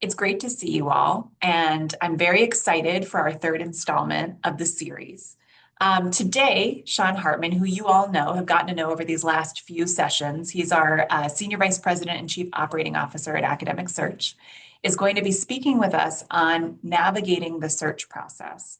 It's great to see you all, and I'm very excited for our third installment of the series. Today, Sean Hartman, who you all know, have gotten to know over these last few sessions, he's our Senior Vice President and Chief Operating Officer at Academic Search, is going to be speaking with us on navigating the search process.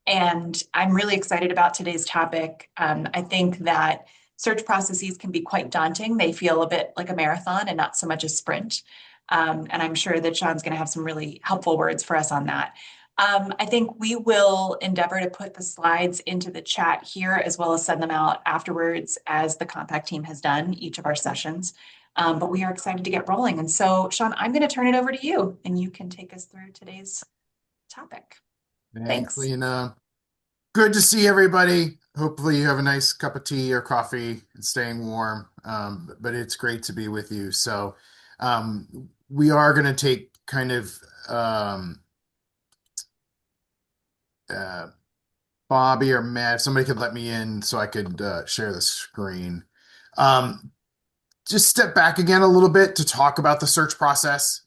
And I'm really excited about today's topic. I think that search processes can be quite daunting. They feel a bit like a marathon and not so much a sprint. And I'm sure that Sean's going to have some really helpful words for us on that. I think we will endeavor to put the slides into the chat here as well as send them out afterwards as the Compact team has done each of our sessions. But we are excited to get rolling. And so, Sean, I'm going to turn it over to you and you can take us through today's topic. Thanks, Thanks. Lena. Good to see everybody. Hopefully you have a nice cup of tea or coffee and staying warm. But it's great to be with you. So we are going to take kind of uh, Bobby or Matt, if somebody could let me in so I could share the screen. Um, just step back again a little bit to talk about the search process.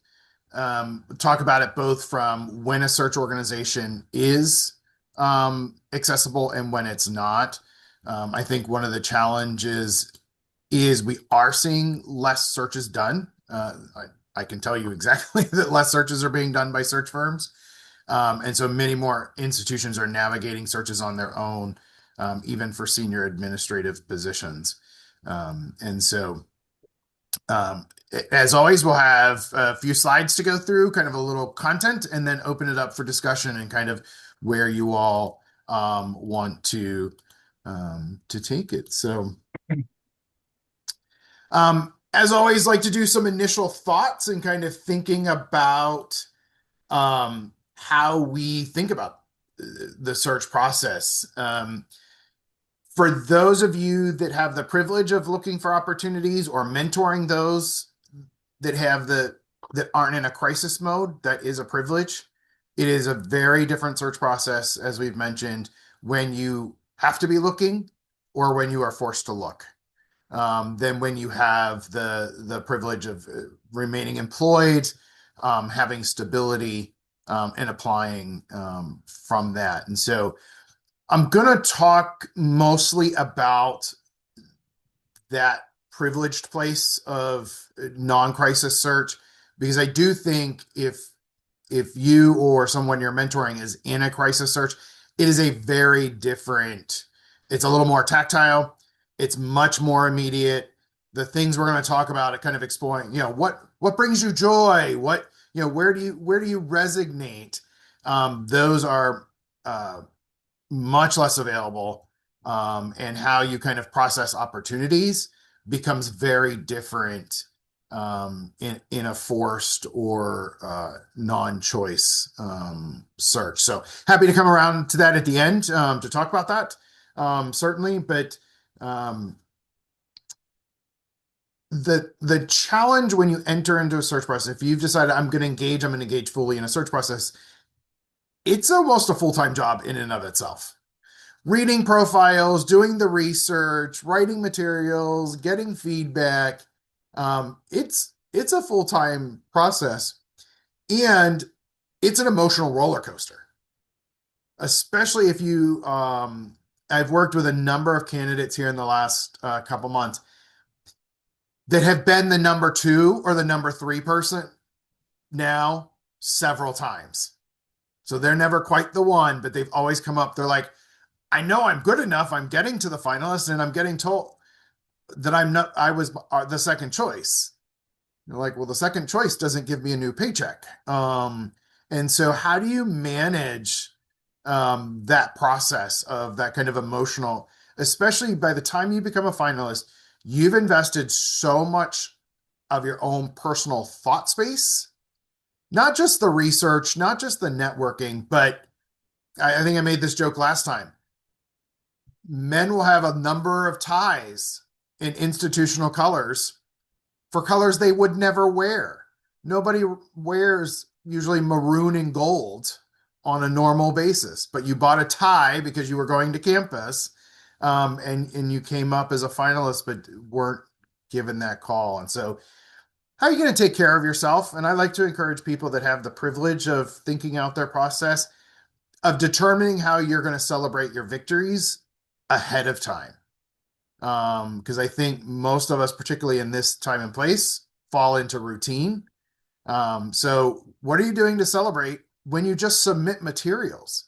Talk about it both from when a search organization is accessible and when it's not. I think one of the challenges is we are seeing less searches done. I can tell you exactly that less searches are being done by search firms. And so many more institutions are navigating searches on their own, even for senior administrative positions. And so as always, we'll have a few slides to go through, kind of a little content, and then open it up for discussion and kind of where you all want to take it. So, as always, like to do some initial thoughts and kind of thinking about how we think about the search process. For those of you that have the privilege of looking for opportunities or mentoring those that aren't in a crisis mode, that is a privilege. It is a very different search process, as we've mentioned, when you have to be looking or when you are forced to look, than when you have the privilege of remaining employed, having stability, and applying from that. And so I'm going to talk mostly about that privileged place of non-crisis search because I do think if you or someone you're mentoring is in a crisis search, it is a very different, it's a little more tactile, it's much more immediate. The things we're going to talk about are kind of exploring, what brings you joy, where do you resonate? Those are much less available, and how you kind of process opportunities becomes very different in a forced or non-choice search. So happy to come around to that at the end to talk about that, certainly. But the challenge when you enter into a search process, if you've decided I'm going to engage fully in a search process, it's almost a full-time job in and of itself. Reading profiles, doing the research, writing materials, getting feedback. It's a full-time process, and it's an emotional roller coaster, especially if you I've worked with a number of candidates here in the last couple months that have been the number 2 or the number 3 person now several times. So they're never quite the one, but they've always come up. They're like, I know I'm good enough. I'm getting to the finalist and I'm getting told that I was the second choice. They're like, well, the second choice doesn't give me a new paycheck. And so how do you manage that process of that kind of emotional, especially by the time you become a finalist, you've invested so much of your own personal thought space, not just the research, not just the networking, but I think I made this joke last time. Men will have a number of ties in institutional colors for colors they would never wear. Nobody wears usually maroon and gold on a normal basis, but you bought a tie because you were going to campus, and you came up as a finalist, but weren't given that call. And so how are you going to take care of yourself? And I like to encourage people that have the privilege of thinking out their process of determining how you're going to celebrate your victories ahead of time. Because I think most of us, particularly in this time and place, fall into routine. So what are you doing to celebrate when you just submit materials?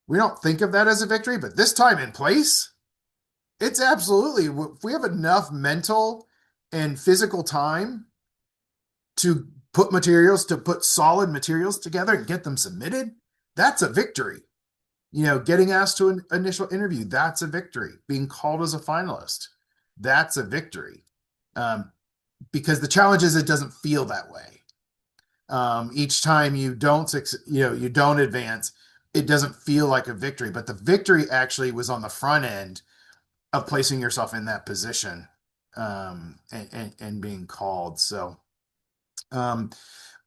We don't think of that as a victory, but this time and place, it's absolutely, if we have enough mental and physical time to put solid materials together and get them submitted, that's a victory. Getting asked to an initial interview, that's a victory. Being called as a finalist, that's a victory. Um, because the challenge is it doesn't feel that way. Each time you don't advance, it doesn't feel like a victory. But the victory actually was on the front end of placing yourself in that position, and being called. So, um,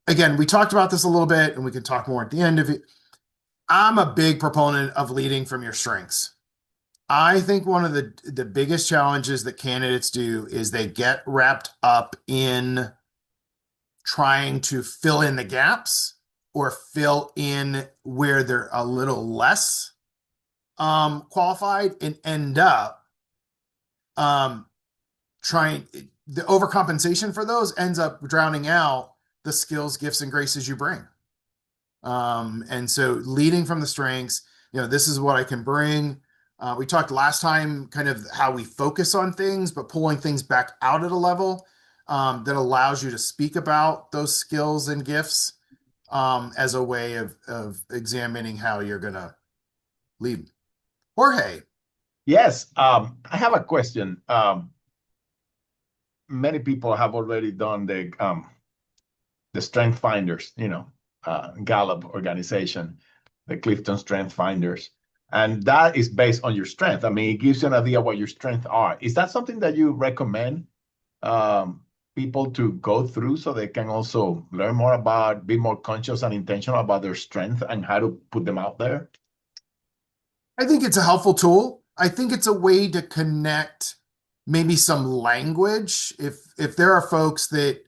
again, we talked about this a little bit, and we can talk more at the end of it. I'm a big proponent of leading from your strengths. I think one of the biggest challenges that candidates do is they get wrapped up in trying to fill in the gaps or fill in where they're a little less qualified and end up um, trying the overcompensation for those ends up drowning out the skills, gifts, and graces you bring. And so leading from the strengths, this is what I can bring. We talked last time kind of how we focus on things, but pulling things back out at a level that allows you to speak about those skills and gifts as a way of examining how you're going to lead. Jorge. Yes, I have a question. Many people have already done the strength finders, Gallup organization, the Clifton Strength Finders, and that is based on your strength. I mean, it gives you an idea what your strengths are. Is that something that you recommend um, people to go through so they can also learn more about, be more conscious and intentional about their strength and how to put them out there? I think it's a helpful tool. I think it's a way to connect maybe some language. If there are folks that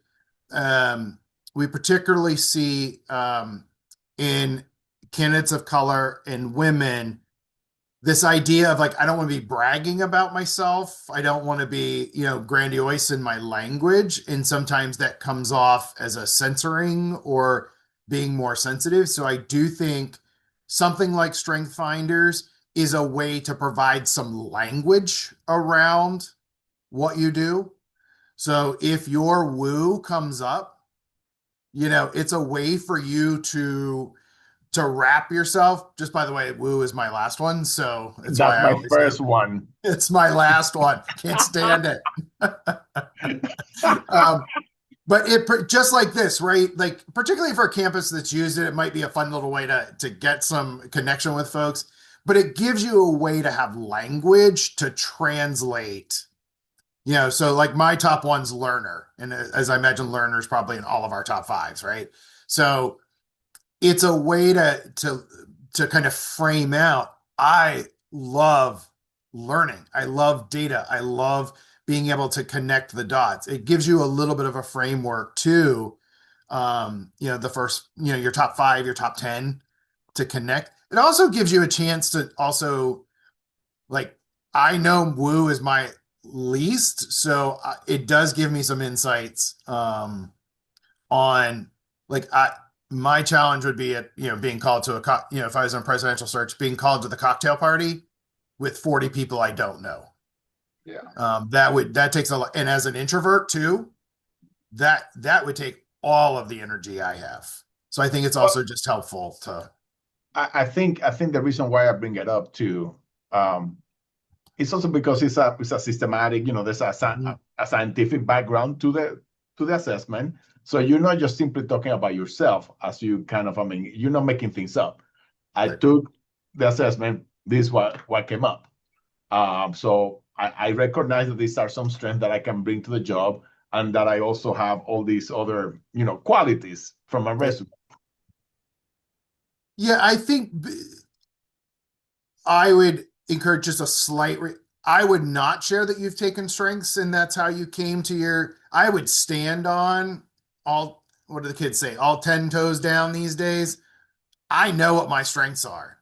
um, we particularly see in candidates of color and women, this idea of like, I don't want to be bragging about myself. I don't want to be, grandiose in my language. And sometimes that comes off as a censoring or being more sensitive. So I do think something like Strength Finders is a way to provide some language around what you do. So if your woo comes up, it's a way for you to wrap yourself. Just by the way, woo is my last one, so that's why That's I my always say first one. it's my last one. Can't stand it. um, but just like this, right? Like particularly for a campus that's used it, it might be a fun little way to get some connection with folks. But it gives you a way to have language to translate. So like my top one's learner, and as I imagine, learner is probably in all of our top fives, right? So it's a way to kind of frame out. I love learning. I love data. I love being able to connect the dots. It gives you a little bit of a framework to, the first, your top five, your top 10 to connect. It also gives you a chance to also like, I know Woo is my least, so it does give me some insights on like my challenge would be at being called to if I was on presidential search, being called to the cocktail party with 40 people I don't know. Yeah. That takes a lot, and as an introvert too, that would take all of the energy I have. So I think it's Well, also just helpful to. I think the reason why I bring it up too, um, it's also because it's a systematic, there's Mhm. a scientific background to the assessment. So you're not just simply talking about yourself as you kind of, I mean, you're not making things up. I Right. took the assessment, this is what came up. So I recognize that these are some strengths that I can bring to the job and that I also have all these other, qualities from my Yeah. resume. Yeah, I think I would encourage just a I would not share that you've taken strengths and that's how you came to your, I would stand on all, what do the kids say? All 10 toes down these days. I know what my strengths are.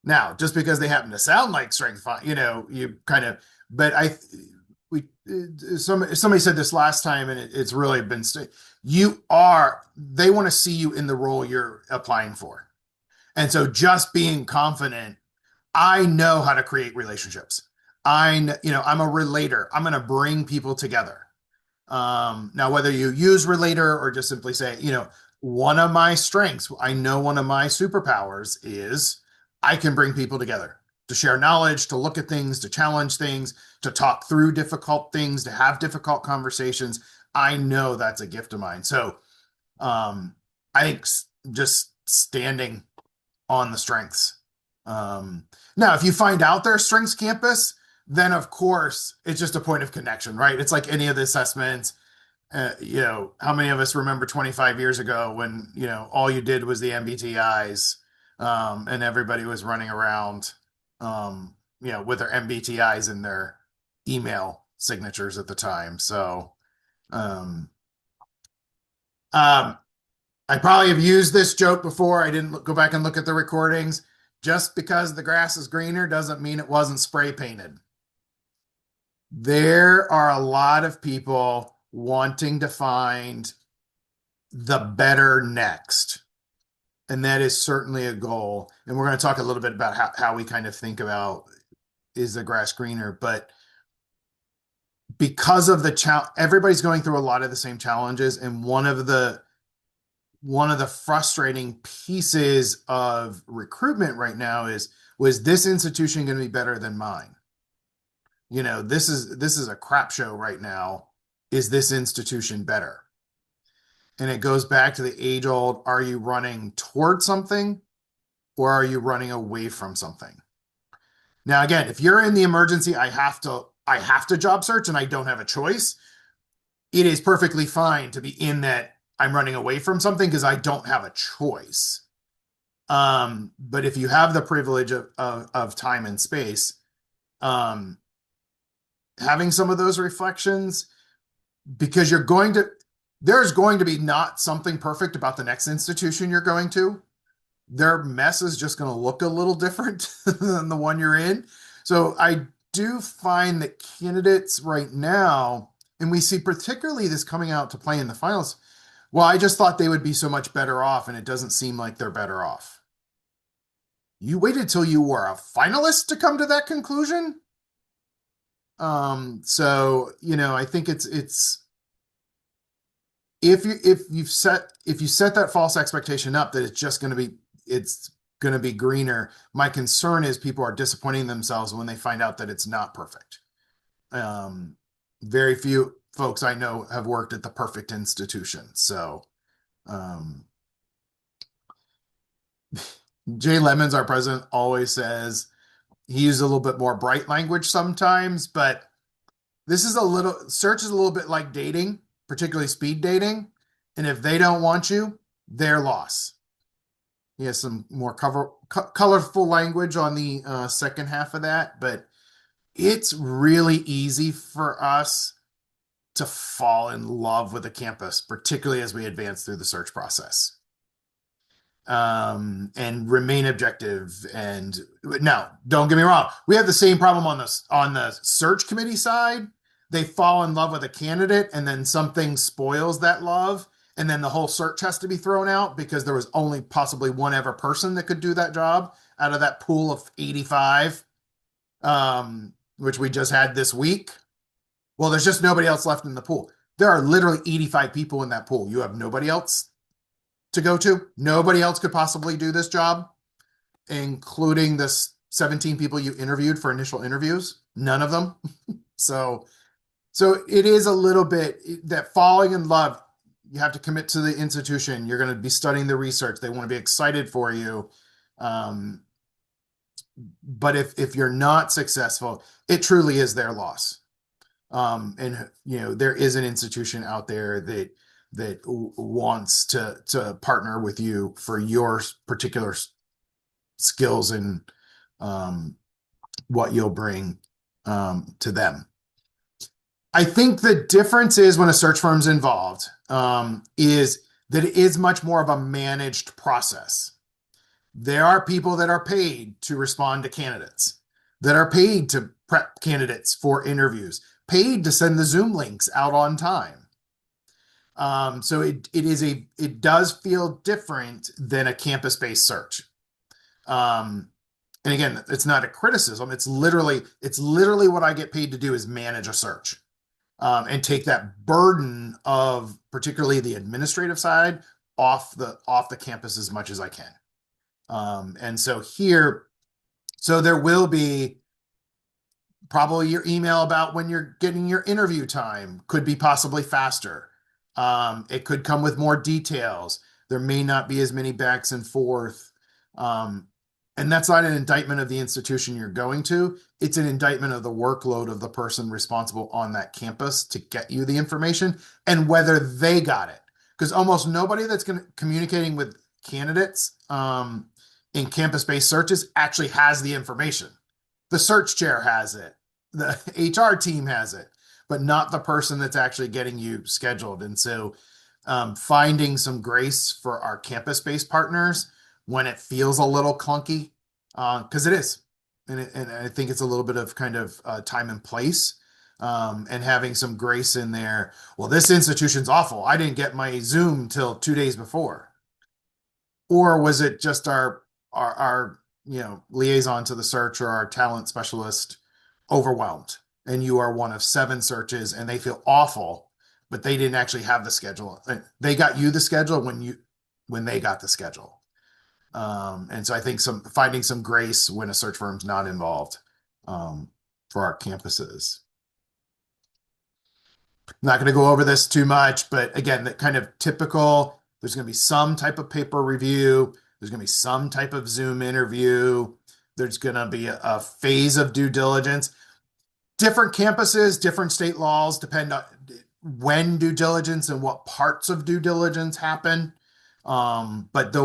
Now, just because they happen to sound like strength, you kind of, but somebody said this last time and it's really been, they want to see you in the role you're applying for. And so just being confident, I know how to create relationships. I'm a relator. I'm going to bring people together. Now, whether you use relator or just simply say, one of my strengths, I know one of my superpowers is I can bring people together to share knowledge, to look at things, to challenge things, to talk through difficult things, to have difficult conversations. I know that's a gift of mine. So I think just standing on the strengths. Now, if you find out their strengths campus, then of course it's just a point of connection, right? It's like any of the assessments. How many of us remember 25 years ago when, all you did was the MBTIs, and everybody was running around, with their MBTIs in their email signatures at the time. So, I probably have used this joke before. I didn't go back and look at the recordings. Just because the grass is greener doesn't mean it wasn't spray painted. There are a lot of people wanting to find the better next. And that is certainly a goal. And we're going to talk a little bit about how we kind of think about, is the grass greener? But because of everybody's going through a lot of the same challenges. And one of the frustrating pieces of recruitment right now was this institution going to be better than mine? This is a crap show right now. Is this institution better? And it goes back to the age old, are you running toward something or are you running away from something? Now, again, if you're in the emergency, I have to job search and I don't have a choice. It is perfectly fine to be in that I'm running away from something because I don't have a choice. But if you have the privilege of time and space, having some of those reflections, because there's going to be not something perfect about the next institution you're going to. Their mess is just going to look a little different than the one you're in. So I do find that candidates right now, and we see particularly this coming out to play in the finals, well, I just thought they would be so much better off, and it doesn't seem like they're better off. You waited till you were a finalist to come to that conclusion? So, I think it's if you set that false expectation up that it's going to be greener, my concern is people are disappointing themselves when they find out that it's not perfect. Very few folks I know have worked at the perfect institution. So, Jay Lemons, our president, always says he uses a little bit more bright language sometimes, but search is a little bit like dating, particularly speed dating. And if they don't want you, their loss. He has some more colorful language on the second half of that, but it's really easy for us to fall in love with a campus, particularly as we advance through the search process. And remain objective. And no, don't get me wrong. We have the same problem on the search committee side. They fall in love with a candidate and then something spoils that love. And then the whole search has to be thrown out because there was only possibly one ever person that could do that job out of that pool of 85, which we just had this week. Well, there's just nobody else left in the pool. There are literally 85 people in that pool. You have nobody else to go to. Nobody else could possibly do this job, including the 17 people you interviewed for initial interviews. None of them. So it is a little bit that falling in love. You have to commit to the institution. You're going to be studying the research. They want to be excited for you. But if you're not successful, it truly is their loss. And there is an institution out there that wants to partner with you for your particular skills and what you'll bring to them. I think the difference is when a search firm's involved, is that it is much more of a managed process. There are people that are paid to respond to candidates, that are paid to prep candidates for interviews, paid to send the Zoom links out on time. So it does feel different than a campus-based search. And again, it's not a criticism. It's literally what I get paid to do is manage a search, and take that burden of particularly the administrative side off the campus as much as I can. And so there will be probably your email about when you're getting your interview time could be possibly faster. It could come with more details. There may not be as many backs and forth. And that's not an indictment of the institution you're going to. It's an indictment of the workload of the person responsible on that campus to get you the information and whether they got it. Because almost nobody that's communicating with candidates in campus-based searches actually has the information. The search chair has it. The HR team has it, but not the person that's actually getting you scheduled. And so finding some grace for our campus-based partners when it feels a little clunky, because it is. And I think it's a little bit of kind of time and place, and having some grace in there. Well, this institution's awful. I didn't get my Zoom till 2 days before. Or was it just our liaison to the search or our talent specialist overwhelmed? And you are one of 7 searches and they feel awful, but they didn't actually have the schedule. They got you the schedule when they got the schedule. And so I think finding some grace when a search firm's not involved, for our campuses. I'm not going to go over this too much, but again, that kind of typical, there's going to be some type of paper review. There's going to be some type of Zoom interview. There's going to be a phase of due diligence. Different campuses, different state laws depend on when due diligence and what parts of due diligence happen. But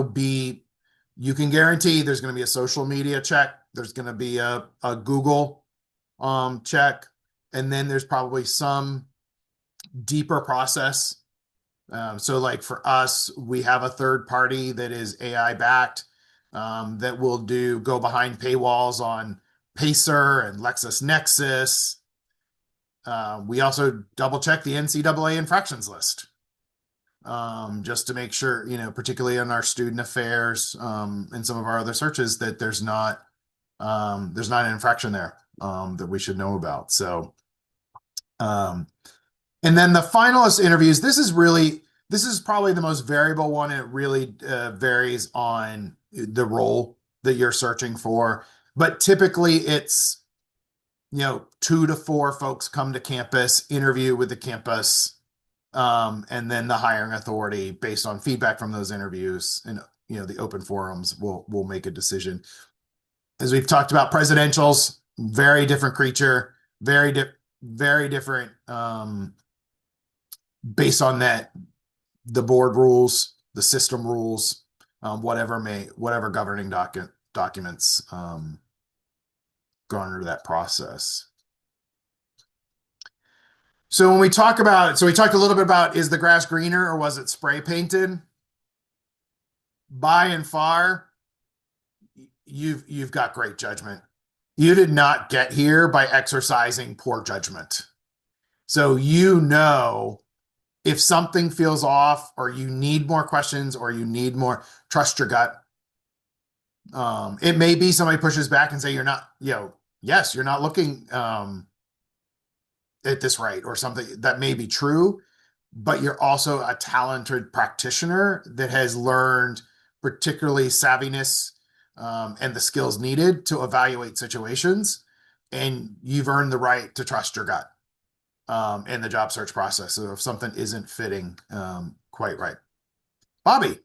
you can guarantee there's going to be a social media check. There's going to be a Google check. And then there's probably some deeper process. So like for us, we have a third party that is AI backed, that will go behind paywalls on Pacer and LexisNexis. We also double check the NCAA infractions list, just to make sure, particularly on our student affairs, and some of our other searches, that there's not an infraction there, that we should know about. So, and then the finalist interviews, this is probably the most variable one. And it really varies on the role that you're searching for. But typically it's, 2 to 4 folks come to campus, interview with the campus, and then the hiring authority, based on feedback from those interviews and, the open forums, will make a decision. As we've talked about, presidentials, very different creature, very different, based on the board rules, the system rules, whatever governing documents go under that process. So we talked a little bit about, is the grass greener or was it spray painted? By and far, you've got great judgment. You did not get here by exercising poor judgment. So if something feels off, or you need more questions, or you need more, trust your gut. It may be somebody pushes back and say, you're not, yes, you're not looking at this right, or something that may be true, but you're also a talented practitioner that has learned particularly savviness, and the skills needed to evaluate situations. And you've earned the right to trust your gut in the job search process. So if something isn't fitting quite right. Bobby.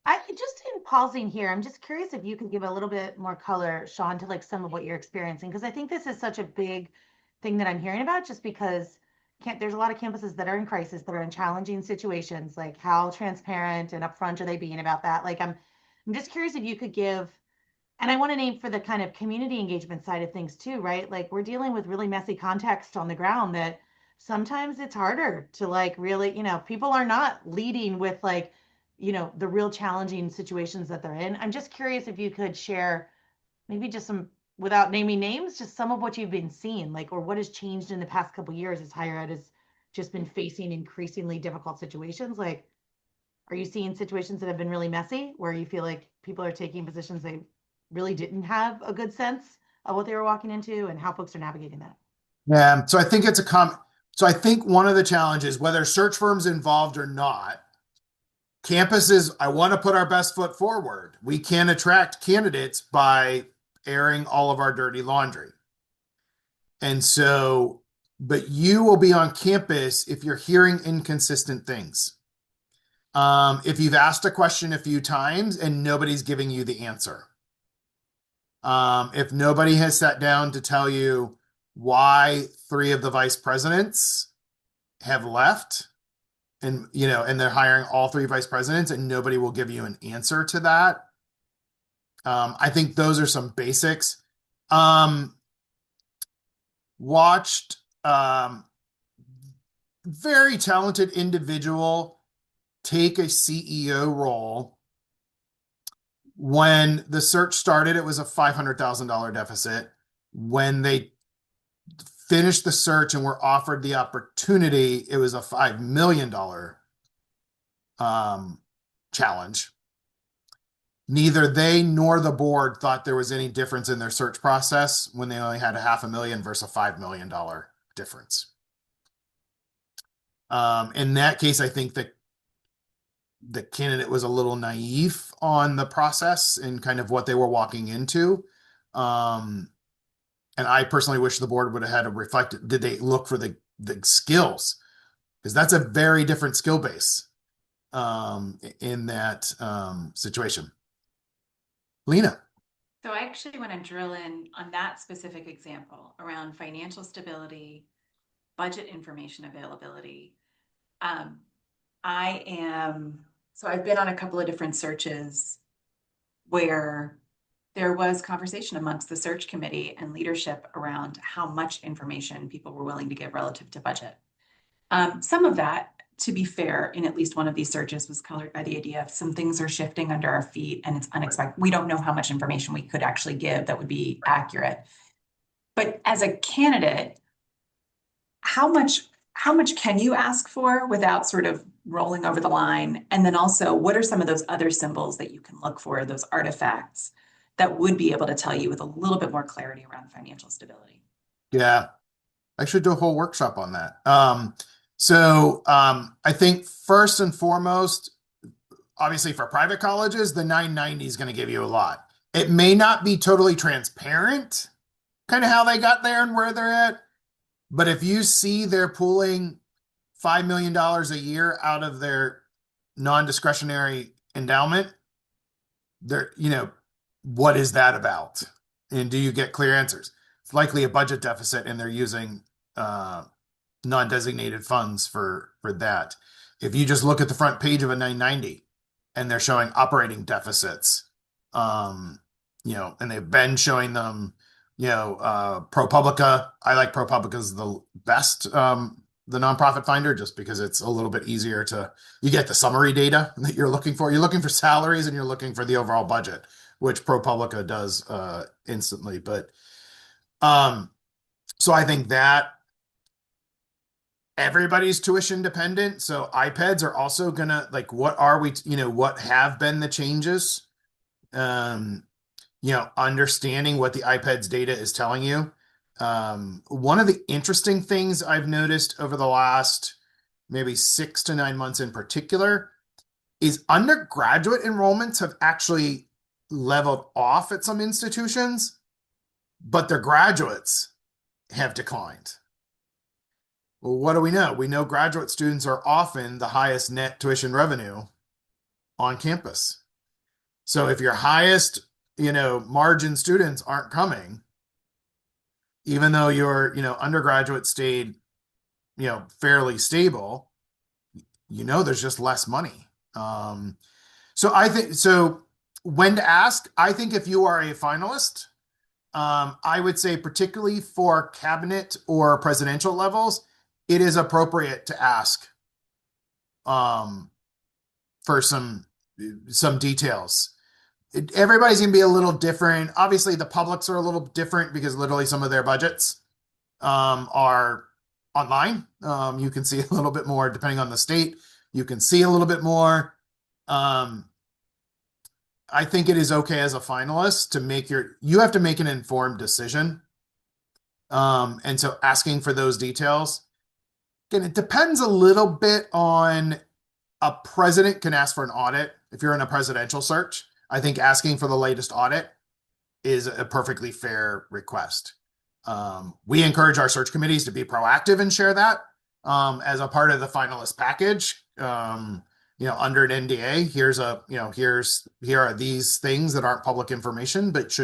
I just in pausing here, I'm just curious if you could give a little bit more color, Sean, to like some of what you're experiencing, because I think this is such a big thing that I'm hearing about, just because there's a lot of campuses that are in crisis, that are in challenging situations. Like, how transparent and upfront are they being about that? Like, I'm just curious if you could give And I want to name for the kind of community engagement side of things too, right? Like we're dealing with really messy context on the ground that sometimes it's harder to like really, people are not leading with like, the real challenging situations that they're in. I'm just curious if you could share maybe just some, without naming names, just some of what you've been seeing, like, or what has changed in the past couple of years as higher ed has just been facing increasingly difficult situations. Like, are you seeing situations that have been really messy where you feel like people are taking positions they really didn't have a good sense of what they were walking into and how folks are navigating that? Yeah. So I think it's so I think one of the challenges, whether search firms involved or not, campuses, I want to put our best foot forward. We can attract candidates by airing all of our dirty laundry. And so, but you will be on campus if you're hearing inconsistent things. If you've asked a question a few times and nobody's giving you the answer. If nobody has sat down to tell you why 3 of the vice presidents have left, and they're hiring all 3 vice presidents and nobody will give you an answer to that. I think those are some basics. Watched very talented individual take a CEO role. When the search started, it was a $500,000 deficit. When they finished the search and were offered the opportunity, it was a $5 million challenge. Neither they nor the board thought there was any difference in their search process when they only had a $500,000 versus a $5 million difference. In that case, I think that the candidate was a little naive on the process and kind of what they were walking into. And I personally wish the board would have had to reflect, did they look for the skills? Because that's a very different skill base in that situation. Lena. So I actually want to drill in on that specific example around financial stability, budget information availability. I've been on a couple of different searches where there was conversation amongst the search committee and leadership around how much information people were willing to give relative to budget. Some of that, to be fair, in at least one of these searches was colored by the idea of some things are shifting under our feet and it's unexpected. We don't know how much information we could actually give that would be accurate. But as a candidate, how much can you ask for without sort of rolling over the line? And then also, what are some of those other symbols that you can look for, those artifacts that would be able to tell you with a little bit more clarity around financial stability? Yeah, I should do a whole workshop on that. I think first and foremost, obviously for private colleges, the 990 is going to give you a lot. It may not be totally transparent, kind of how they got there and where they're at. But if you see they're pulling $5 million a year out of their non-discretionary endowment, what is that about? And do you get clear answers? It's likely a budget deficit and they're using non-designated funds for that. If you just look at the front page of a 990 and they're showing operating deficits, and they've been showing them, ProPublica. I like ProPublica as the best, the nonprofit finder, just because it's a little bit easier you get the summary data that you're looking for. You're looking for salaries and you're looking for the overall budget, which ProPublica does instantly. But so I think that everybody's tuition dependent. So iPads are also gonna, like, what have been the changes? Understanding what the iPad's data is telling you. One of the interesting things I've noticed over the last maybe 6 to 9 months in particular is undergraduate enrollments have actually leveled off at some institutions, but their graduates have declined. Well, what do we know? We know graduate students are often the highest net tuition revenue on campus. So if your highest, margin students aren't coming, even though your, undergraduate stayed, fairly stable, there's just less money. So I think, when to ask, I think if you are a finalist, I would say particularly for cabinet or presidential levels, it is appropriate to ask for some details. Everybody's going to be a little different. Obviously, the publics are a little different because literally some of their budgets are online. You can see a little bit more depending on the state. You can see a little bit more. I think it is okay as a finalist to you have to make an informed decision. And so asking for those details, again, it depends a little bit on a president can ask for an audit. If you're in a presidential search, I think asking for the latest audit is a perfectly fair request. We encourage our search committees to be proactive and share that as a part of the finalist package. Under an NDA, here are these things that aren't public information, but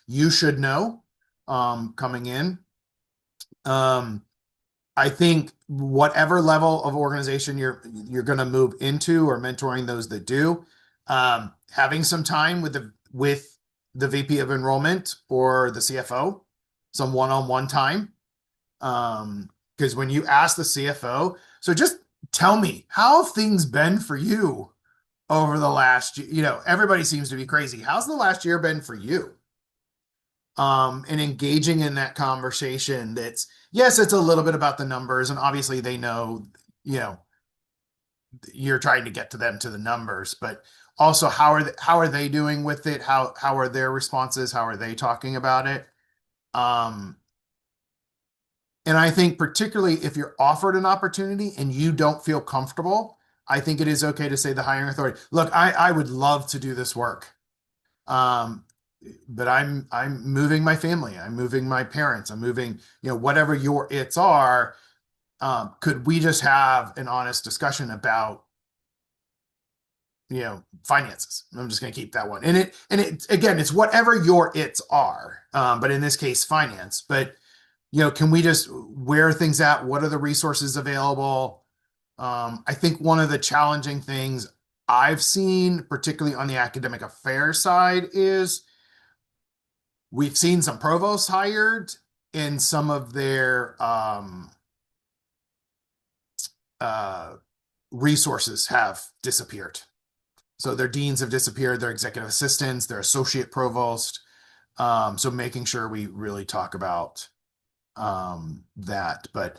you should know coming in. I think whatever level of organization you're going to move into or mentoring those that do, having some time with the VP of enrollment or the CFO, some one-on-one time. Because when you ask the CFO, so just tell me, how have things been for you over the last year? Everybody seems to be crazy. How's the last year been for you? And engaging in that conversation yes, it's a little bit about the numbers, and obviously they know, you're trying to get to them to the numbers, but also how are they doing with it? How are their responses? How are they talking about it? And I think particularly if you're offered an opportunity and you don't feel comfortable, I think it is okay to say the hiring authority, look, I would love to do this work. But I'm moving my family. I'm moving my parents. I'm moving, whatever your its are. Could we just have an honest discussion about, finances? I'm just going to keep that one. And it again, it's whatever your its are. But in this case, finance. But can we just, where are things at? What are the resources available? I think one of the challenging things I've seen, particularly on the academic affairs side, is we've seen some provosts hired and some of their resources have disappeared. So their deans have disappeared, their executive assistants, their associate provost. So making sure we really talk about that. But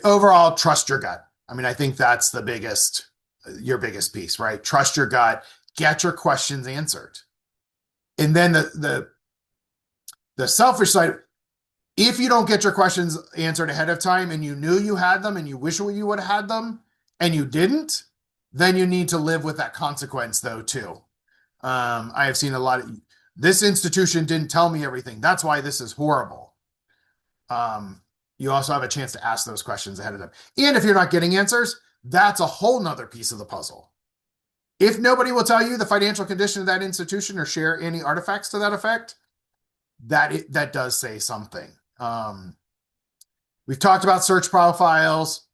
overall, trust your gut. I mean, I think that's your biggest piece, right? Trust your gut, get your questions answered. And then the selfish side, if you don't get your questions answered ahead of time and you knew you had them and you wish you would have had them and you didn't, then you need to live with that consequence though too. I have seen a lot of, this institution didn't tell me everything. That's why this is horrible. You also have a chance to ask those questions ahead of time. And if you're not getting answers, that's a whole nother piece of the puzzle. If nobody will tell you the financial condition of that institution or share any artifacts to that effect, that does say something. We've talked about search profiles.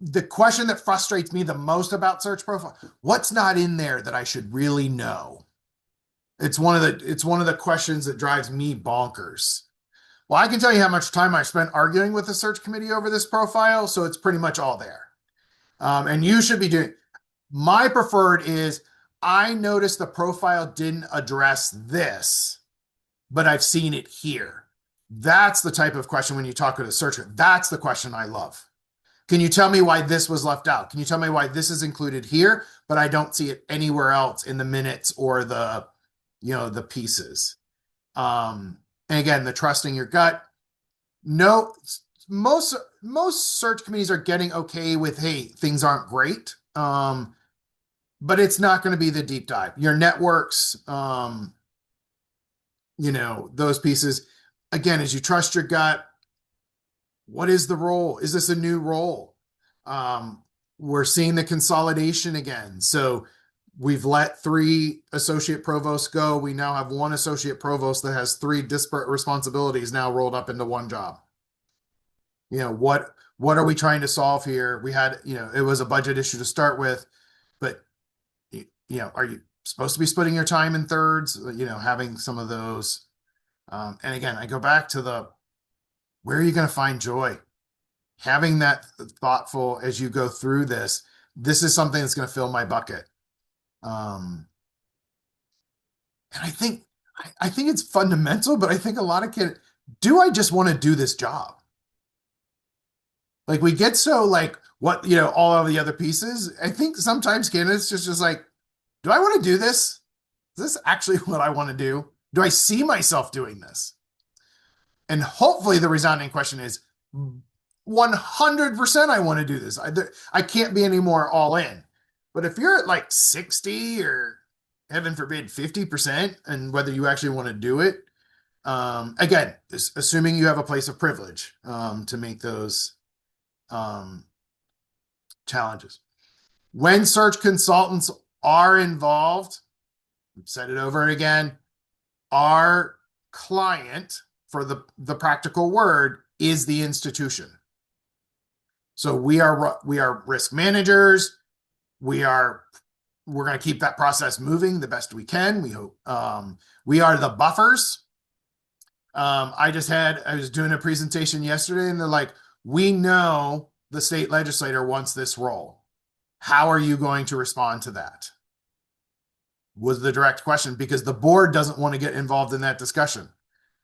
The question that frustrates me the most about search profile, what's not in there that I should really know? It's one of the questions that drives me bonkers. Well, I can tell you how much time I spent arguing with the search committee over this profile, so it's pretty much all there. And you should be doing, my preferred is, I noticed the profile didn't address this, but I've seen it here. That's the type of question when you talk to the searcher. That's the question I love. Can you tell me why this was left out? Can you tell me why this is included here, but I don't see it anywhere else in the minutes or the pieces? And again, the trusting your gut. No, most search committees are getting okay with, hey, things aren't great. But it's not going to be the deep dive. Your networks, those pieces. Again, as you trust your gut, what is the role? Is this a new role? We're seeing the consolidation again. So we've let 3 associate provosts go. We now have 1 associate provost that has 3 disparate responsibilities now rolled up into one job. What are we trying to solve here? We had, it was a budget issue to start with, but are you supposed to be splitting your time in thirds? Having some of those. And again, I go back to where are you going to find joy? Having that thoughtful as you go through this. This is something that's going to fill my bucket. And I think it's fundamental, but I think a lot of kids, do I just want to do this job? Like we get so like what, all of the other pieces. I think sometimes candidates just like, do I want to do this? Is this actually what I want to do? Do I see myself doing this? And hopefully the resounding question is 100% I want to do this. I can't be any more all in. But if you're at like 60 or heaven forbid 50%, and whether you actually want to do it, again, assuming you have a place of privilege to make those challenges. When search consultants are involved, I've said it over again, our client, for the practical word, is the institution. So we are risk managers. We're going to keep that process moving the best we can. We hope we are the buffers. I was doing a presentation yesterday, and they're like, we know the state legislator wants this role. How are you going to respond to that? Was the direct question, because the board doesn't want to get involved in that discussion.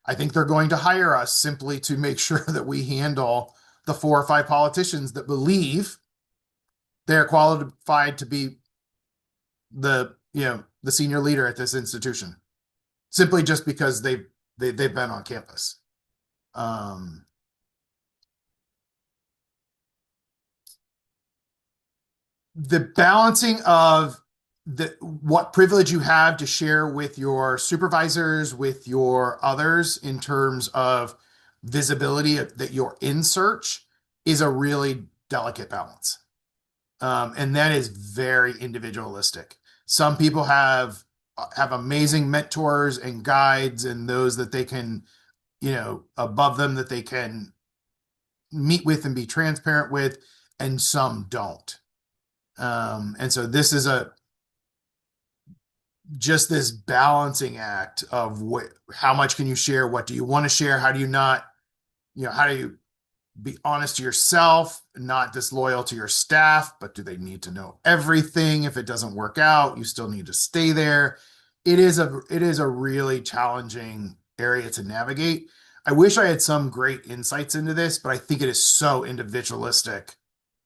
I think they're going to hire us simply to make sure that we handle the 4 or 5 politicians that believe they're qualified to be the senior leader at this institution, simply just because they've been on campus. The balancing of what privilege you have to share with your supervisors, with your others, in terms of visibility that you're in search, is a really delicate balance. And that is very individualistic. Some people have amazing mentors and guides, and those that they can, above them, that they can meet with and be transparent with, and some don't. And so this is just this balancing act of how much can you share? What do you want to share? How do you not, how do you be honest to yourself, not disloyal to your staff, but do they need to know everything? If it doesn't work out, you still need to stay there. It is a really challenging area to navigate. I wish I had some great insights into this, but I think it is so individualistic,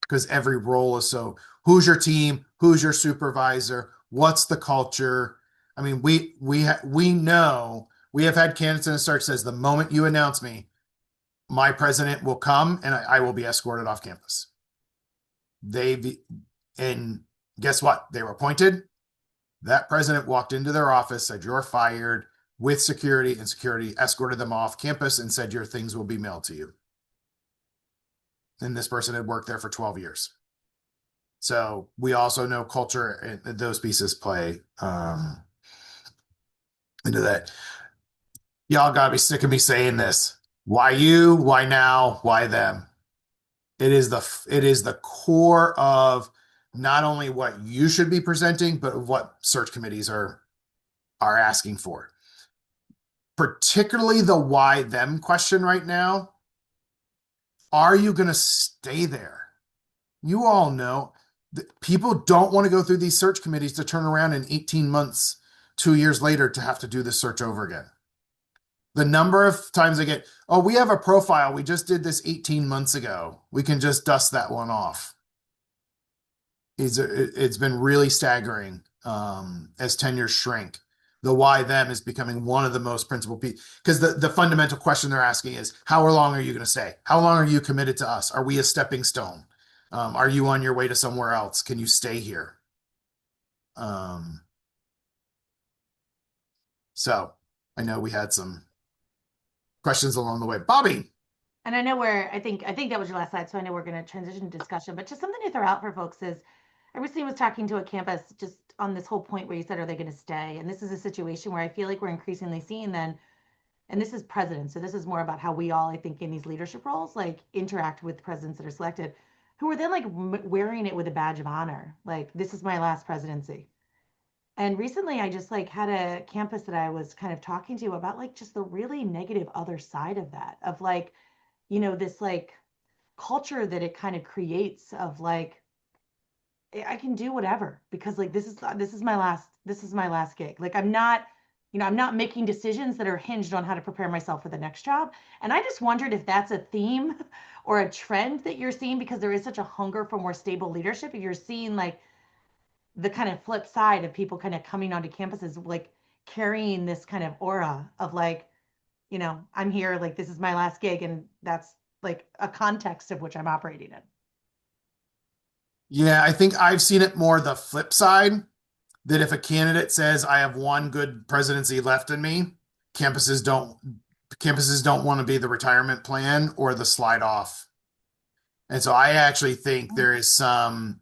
because every role is so, who's your team? Who's your supervisor? What's the culture? I mean, we know, we have had candidates in the search says, the moment you announce me, my president will come and I will be escorted off campus. And guess what? They were appointed. That president walked into their office, said, you're fired, with security, and security escorted them off campus and said, your things will be mailed to you. And this person had worked there for 12 years. So we also know culture and those pieces play into that. Y'all gotta be sick of me saying this. Why you? Why now? Why them? It is the core of not only what you should be presenting, but what search committees are asking for. Particularly the why them question right now. Are you going to stay there? You all know that people don't want to go through these search committees to turn around in 18 months, 2 years later, to have to do this search over again. The number of times I get, oh, we have a profile. We just did this 18 months ago. We can just dust that one off. It's been really staggering as tenures shrink. The why them is becoming one of the most principal pieces, because the fundamental question they're asking is, how long are you going to stay? How long are you committed to us? Are we a stepping stone? Are you on your way to somewhere else? Can you stay here? So I know we had some questions along the way. Bobby. And I know I think that was your last slide, so I know we're going to transition to discussion, but just something to throw out for folks is, I recently was talking to a campus just on this whole point where you said, are they going to stay? And this is a situation where I feel like we're increasingly seeing then, and this is presidents, so this is more about how we all, I think, in these leadership roles, like interact with presidents that are selected, who are then like wearing it with a badge of honor. Like, this is my last presidency. And recently I just like had a campus that I was kind of talking to about like just the really negative other side of that, of like, this like culture that it kind of creates of like, I can do whatever because like this is my last gig. Like I'm not making decisions that are hinged on how to prepare myself for the next job. And I just wondered if that's a theme or a trend that you're seeing because there is such a hunger for more stable leadership. If you're seeing like the kind of flip side of people kind of coming onto campuses like carrying this kind of aura of like, I'm here, like this is my last gig, and that's like a context of which I'm operating in. Yeah, I think I've seen it more the flip side, that if a candidate says I have one good presidency left in me, campuses don't campuses don't want to be the retirement plan or the slide off. And so I actually think there is some,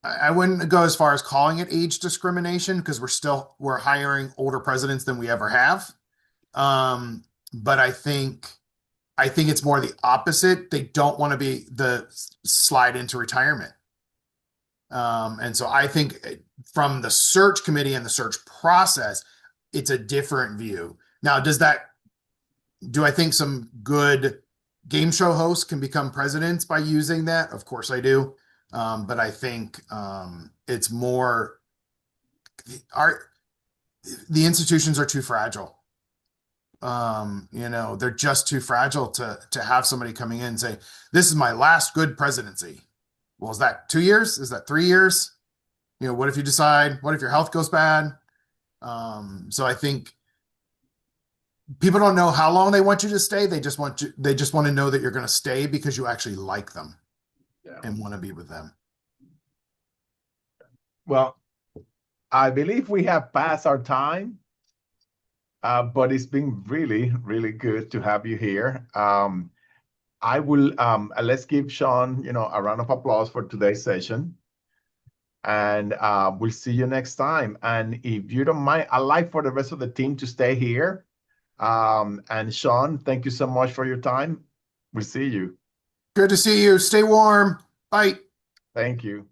I wouldn't go as far as calling it age discrimination because we're hiring older presidents than we ever have. But I think it's more the opposite. They don't want to be the slide into retirement. And so I think from the search committee and the search process, it's a different view. Now, do I think some good game show hosts can become presidents by using that? Of course I do. But I think it's more our the institutions are too fragile. They're just too fragile to have somebody coming in and say, "This is my last good presidency." Well, is that 2 years? Is that 3 years? What if you decide? What if your health goes bad? So I think people don't know how long they want you to stay. They just want to know that you're going to stay because you actually like them Yeah. and want to be with them. Well, I believe we have passed our time, but it's been really, really good to have you here. I will let's give Sean, a round of applause for today's session. And we'll see you next time. And if you don't mind, I'd like for the rest of the team to stay here. And Sean, thank you so much for your time. We'll see you. Good to see you. Stay warm. Bye. Thank you.